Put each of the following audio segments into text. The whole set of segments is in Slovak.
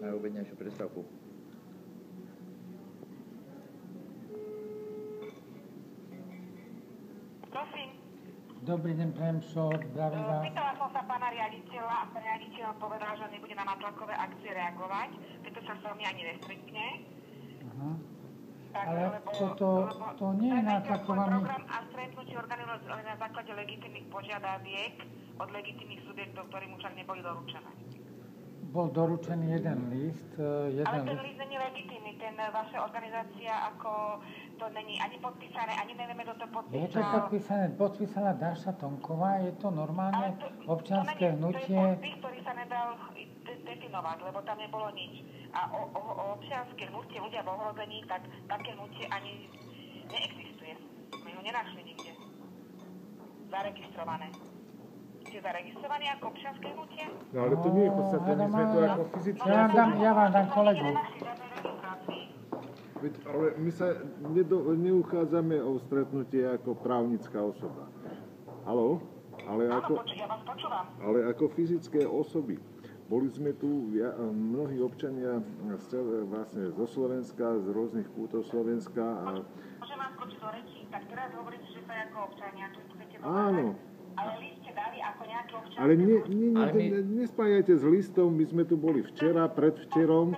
na obedňajšiu prestávku. Prosím. Dobrý deň, prajem, čo zdraví vás. Pýtala som sa pána riaditeľa a pán riaditeľ povedal, že nebude na nátlakové akcie reagovať, preto sa s vami ani nestretne. Aha. Tak, Ale to nie je nátlakovaný. Program a stretnutie organizované na základe legitímnych požiadaviek od legitímnych subjektov, ktorým už neboli doručené. Bol doručený jeden list. Ale ten list není legitímny, ten vaša organizácia ako to není ani podpísané, ani nevieme, kto to podpísal. Je to podpísané, podpísala Dáša Tonková, je to normálne občianske hnutie. To je podpis, ktorý sa nedal definovať, lebo tam nebolo nič. A o občianske hnutie ľudia v ohrození, tak také hnutie ani neexistuje. My ho nenašli nikde. Zaregistrované. Ste zaregistrovaní ako občianske hnutie? No ale to nie je podstatné, my sme to ako fyzické Ja vám dám kolegu. Ale my sa neuchádzame o stretnutie ako právnická osoba. Haló? Ale ako fyzické osoby. Boli sme tu mnohí občania vlastne zo Slovenska, z rôznych kútov Slovenska. Môžem vám skočiť do rečí, tak teraz hovoríte, že sa ako občania tu chcete dovolať. Áno. Ale list ste dali ako nejaký občan. Ale nespájajte s listom, my sme tu boli včera, predvčerom.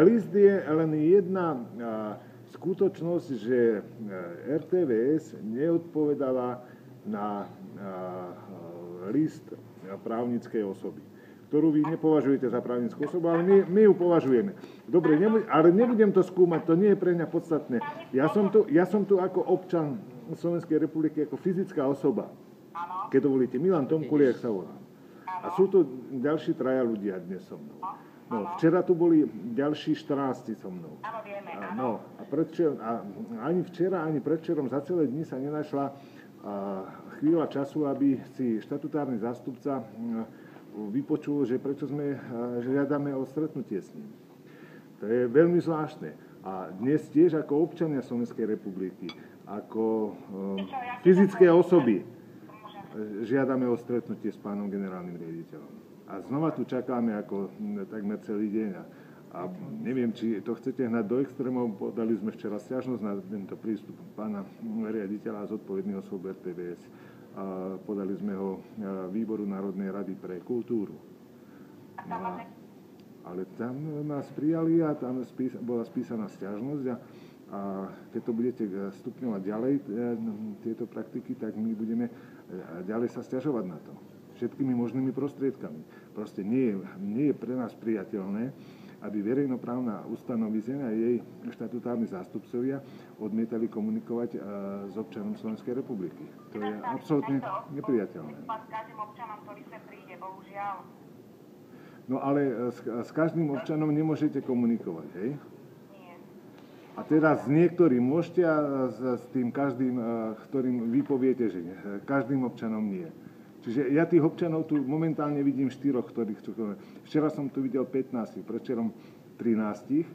List je len jedna skutočnosť, že RTVS neodpovedala na list právnickej osoby, ktorú vy nepovažujete za právnickú osobu, ale my ju považujeme. Dobre, ale nebudem to skúmať, to nie je pre mňa podstatné. Ja som tu ako občan Slovenskej republiky, ako fyzická osoba. Keď dovolíte, Milan Tomkuliak sa volá. A sú tu ďalší traja ľudia dnes so mnou. No, včera tu boli ďalší 14 so mnou. Áno, vieme, No, a ani včera, ani predvčerom za celé dni sa nenašla chvíľa času, aby si štatutárny zástupca vypočul, že prečo žiadame o stretnutie s ním. To je veľmi zvláštne. A dnes tiež ako občania Slovenskej republiky, ako fyzické osoby, žiadame o stretnutie s pánom generálnym riaditeľom. A znova tu čakáme ako takmer celý deň. A neviem, či to chcete hnať do extrémov. Podali sme včera sťažnosť na tento prístup pána riaditeľa a zodpovedných osôb RTVS. Podali sme ho Výboru Národnej rady pre kultúru. Ale tam nás prijali a tam bola spísaná sťažnosť a keď to budete stupňovať ďalej, tieto praktiky, tak my budeme ďalej sa sťažovať na to. Všetkými možnými prostriedkami. Proste nie je pre nás priateľné, aby verejnoprávna ustanovizenia a jej štatutárni zástupcovia odmietali komunikovať s občanom Slovenskej republiky. To je absolútne nepriateľné. No ale s každým občanom nemôžete komunikovať, hej? A teraz s niektorým môžete a s tým každým, ktorým vy poviete, že nie. Každým občanom nie. Čiže ja tých občanov tu momentálne vidím 4, ktorých chcú. Včera som tu videl 15, predvčerom 13,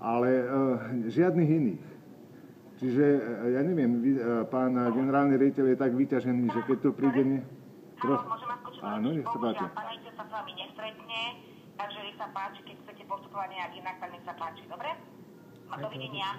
ale žiadnych iných. Čiže ja neviem, pán generálny riaditeľ je tak vyťažený, že keď tu príde... Môžem vás počuť? Áno, nech sa páči. Pán riaditeľ sa s vami nestretne, takže nech sa páči, keď chcete postupovať nejak inak, tak nech sa páči, dobre? Dovidenia.